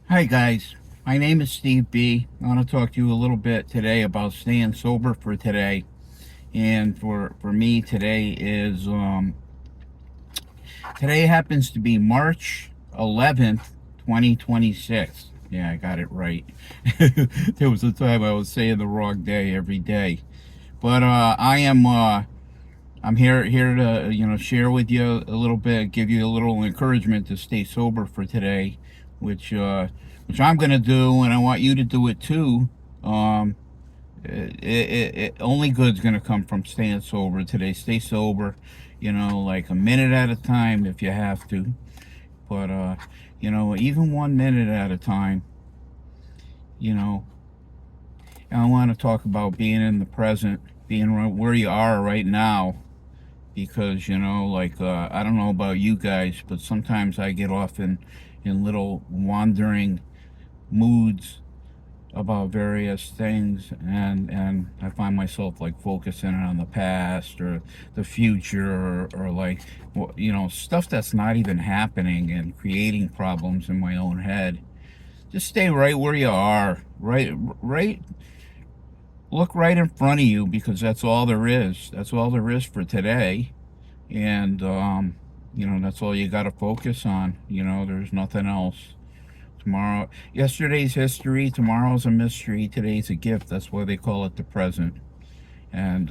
Hi guys, my name is Steve B. I want to talk to you a little bit today about staying sober for today. And for me today is today happens to be March 11th, 2026. Yeah, I got it right. There was a time I was saying the wrong day every day. But I'm here to share with you a little bit, give you a little encouragement to stay sober for today, which uh, which I'm gonna do, and I want you to do it too. Um, only good's gonna come from staying sober today. Stay sober, like a minute at a time if you have to, but even 1 minute at a time. You know, and I want to talk about being in the present, being right where you are right now because I don't know about you guys, but sometimes I get off in little wandering moods about various things, and I find myself like focusing on the past or the future, or like stuff that's not even happening, and creating problems in my own head. Just stay right where you are, right, look right in front of you, because that's all there is for today. And that's all you got to focus on. There's nothing else. Yesterday's history, tomorrow's a mystery, today's a gift. That's why they call it the present. And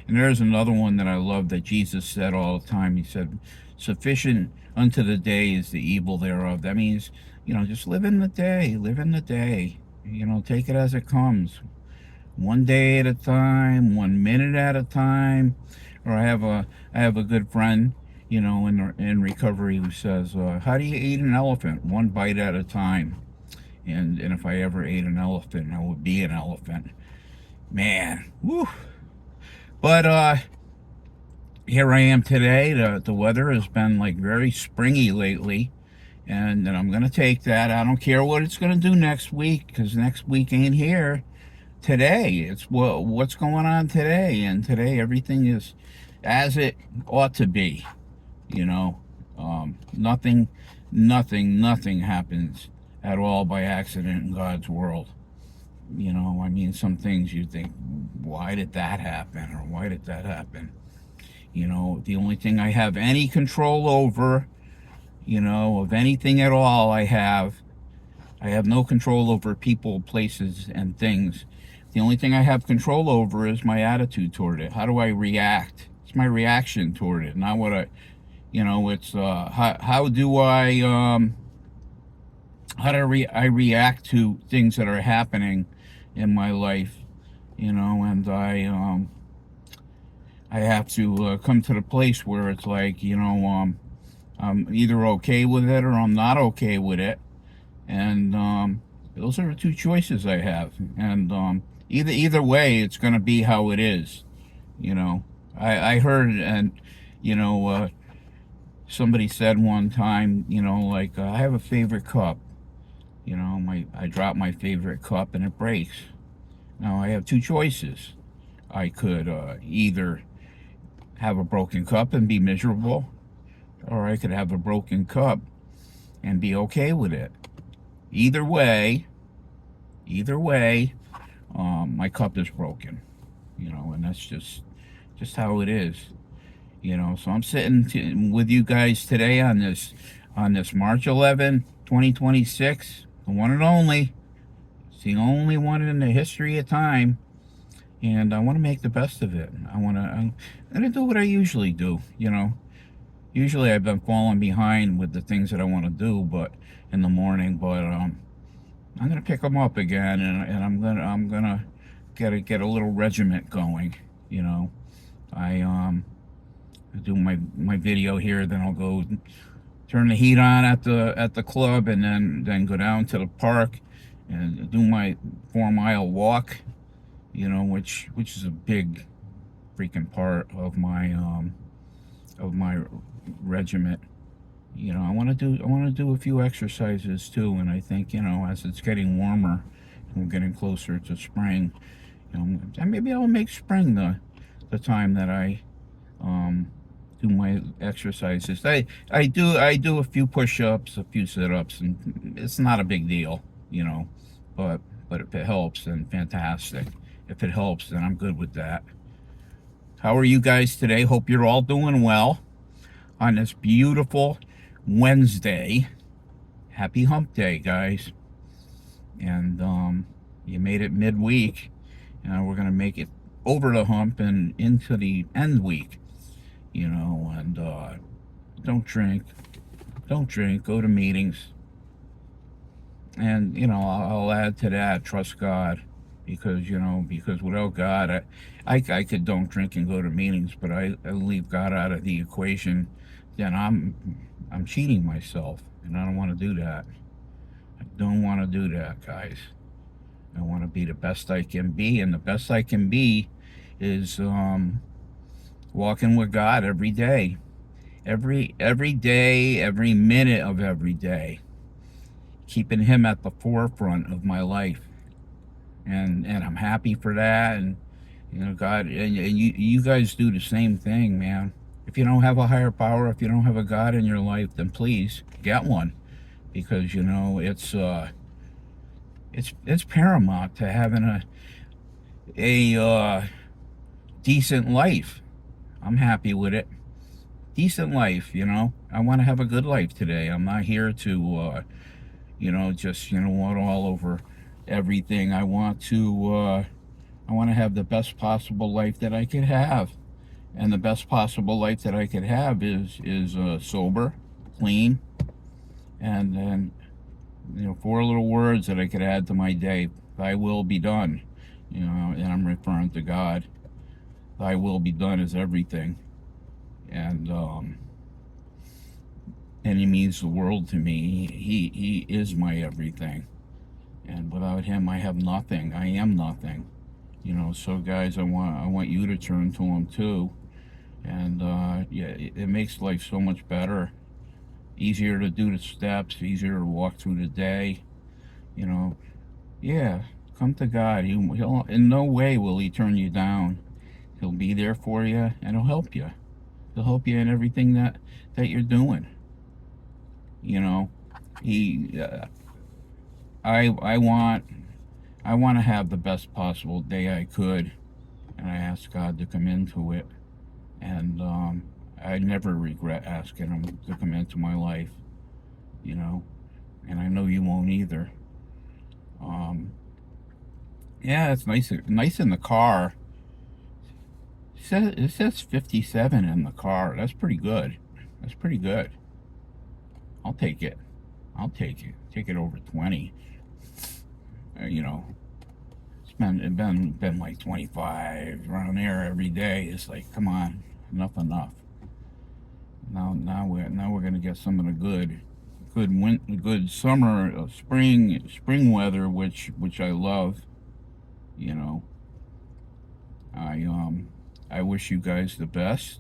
there's another one that I love that Jesus said all the time. He said, sufficient unto the day is the evil thereof. That means, just live in the day, take it as it comes, one day at a time, 1 minute at a time. Or I have a good friend, in recovery, who says, "How do you eat an elephant? One bite at a time." And if I ever ate an elephant, I would be an elephant, man. Woo. But here I am today. The weather has been like very springy lately, and I'm gonna take that. I don't care what it's gonna do next week, because next week ain't here. Today it's what's going on today, and today everything is as it ought to be. you know Nothing, nothing happens at all by accident in God's world. I mean, some things you think, why did that happen, or why did that happen? The only thing I have any control over, of anything at all, I have no control over people, places, and things. The only thing I have control over is my attitude toward it. How do I react? It's my reaction toward it, not what it's how do I react to things that are happening in my life, and I have to come to the place where it's like, I'm either okay with it or I'm not okay with it. And those are the two choices I have. And either way, it's going to be how it is. You know, I heard, and you know, uh, somebody said one time, like, I have a favorite cup. I drop my favorite cup and it breaks. Now I have two choices. I could either have a broken cup and be miserable, or I could have a broken cup and be okay with it. Either way, either way, my cup is broken, and that's just how it is. So I'm sitting with you guys today on this March 11, 2026, the one and only. It's the only one in the history of time, and I want to make the best of it. I'm gonna do what I usually do. Usually I've been falling behind with the things that I want to do, but in the morning, but I'm gonna pick them up again, and I'm gonna get a little regiment going. You know, I do my video here, then I'll go turn the heat on at the club, and then go down to the park and do my 4 mile walk. Which is a big freaking part of my regiment. I want to do a few exercises too, and I think, as it's getting warmer and we're getting closer to spring, maybe I'll make spring the time that I um do my exercises. I do a few push-ups, a few sit-ups, and it's not a big deal, you know. But if it helps, then fantastic. If it helps, then I'm good with that. How are you guys today? Hope you're all doing well on this beautiful Wednesday. Happy Hump Day, guys. And you made it midweek. We're gonna make it over the hump and into the end week. And don't drink. Don't drink. Go to meetings. And I'll add to that, trust God, because without God, I could don't drink and go to meetings, but I leave God out of the equation, then I'm cheating myself, and I don't want to do that. I don't want to do that, guys. I want to be the best I can be, and the best I can be is walking with God every day, every day, every minute of every day, keeping Him at the forefront of my life, and I'm happy for that. And God, and you guys do the same thing, man. If you don't have a higher power, if you don't have a God in your life, then please get one, because it's paramount to having a decent life. I'm happy with it. Decent life, I want to have a good life today. I'm not here to just want all over everything. I want to have the best possible life that I could have, and the best possible life that I could have is sober, clean, and then 4 little words that I could add to my day: Thy will be done. And I'm referring to God. Thy will be done is everything, and He means the world to me. He is my everything, and without Him, I have nothing. I am nothing. So guys, I want you to turn to Him too, and yeah, it makes life so much better, easier to do the steps, easier to walk through the day. Yeah, come to God. He'll in no way will He turn you down. He'll be there for you, and He'll help you. He'll help you in everything that you're doing. He I want to have the best possible day I could, and I ask God to come into it, and I never regret asking Him to come into my life, and I know you won't either. Yeah, it's nice in the car. It says 57 in the car. That's pretty good. That's pretty good. I'll take it. Take it over 20. It's been like 25 around there every day. It's like, come on, enough. Now we're gonna get some of the good summer, spring weather, which I love. I wish you guys the best,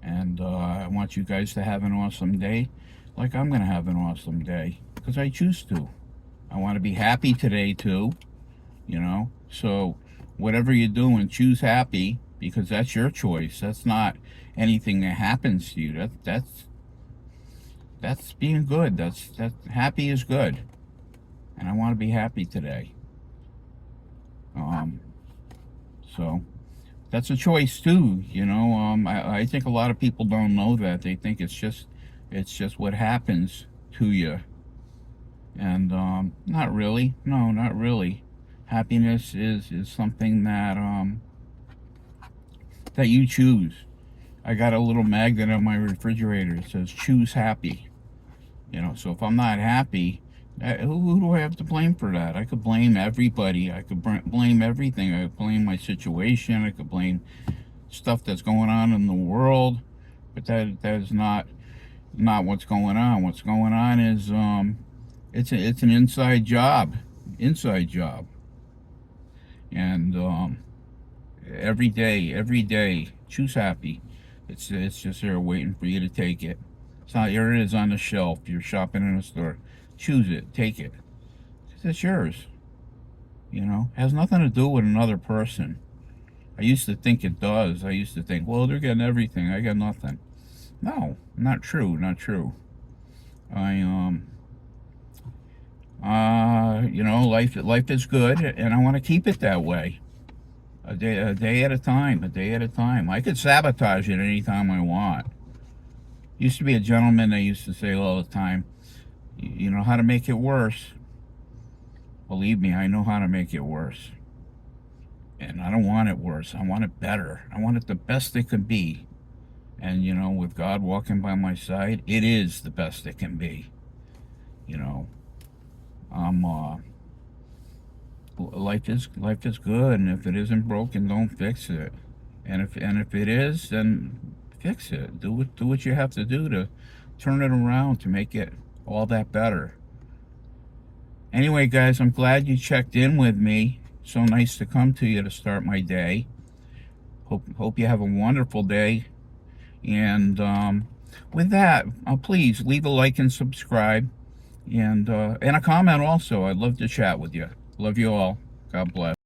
and I want you guys to have an awesome day, like I'm gonna have an awesome day, because I choose to. I want to be happy today too, so whatever you're doing, choose happy, because that's your choice. That's not anything that happens to you. That's being good. That's happy is good, and I want to be happy today. So that's a choice too. I think a lot of people don't know that. They think it's just what happens to you, and not really. No, not really. Happiness is something that you choose. I got a little magnet on my refrigerator. It says choose happy. So if I'm not happy, who do I have to blame for that? I could blame everybody. I could blame everything. I could blame my situation. I could blame stuff that's going on in the world, but that is not what's going on. What's going on is it's an inside job, and every day, choose happy. It's just there waiting for you to take it. It's not, here it is on the shelf. You're shopping in a store. Choose it, take it. It's yours. It has nothing to do with another person. I used to think it does. I used to think, well, they're getting everything. I got nothing. No, not true. Not true. I you know, life is good, and I want to keep it that way. A day at a time. A day at a time. I could sabotage it anytime I want. Used to be a gentleman that used to say all the time, you know how to make it worse. Believe me, I know how to make it worse. And I don't want it worse. I want it better. I want it the best it can be. And, you know, with God walking by my side, it is the best it can be. You know, I'm, life is good. And if it isn't broken, don't fix it. And if it is, then fix it. Do what you have to do to turn it around, to make it all that better. Anyway, guys, I'm glad you checked in with me. So nice to come to you to start my day. Hope you have a wonderful day. And with that, please leave a like and subscribe, and a comment also. I'd love to chat with you. Love you all. God bless.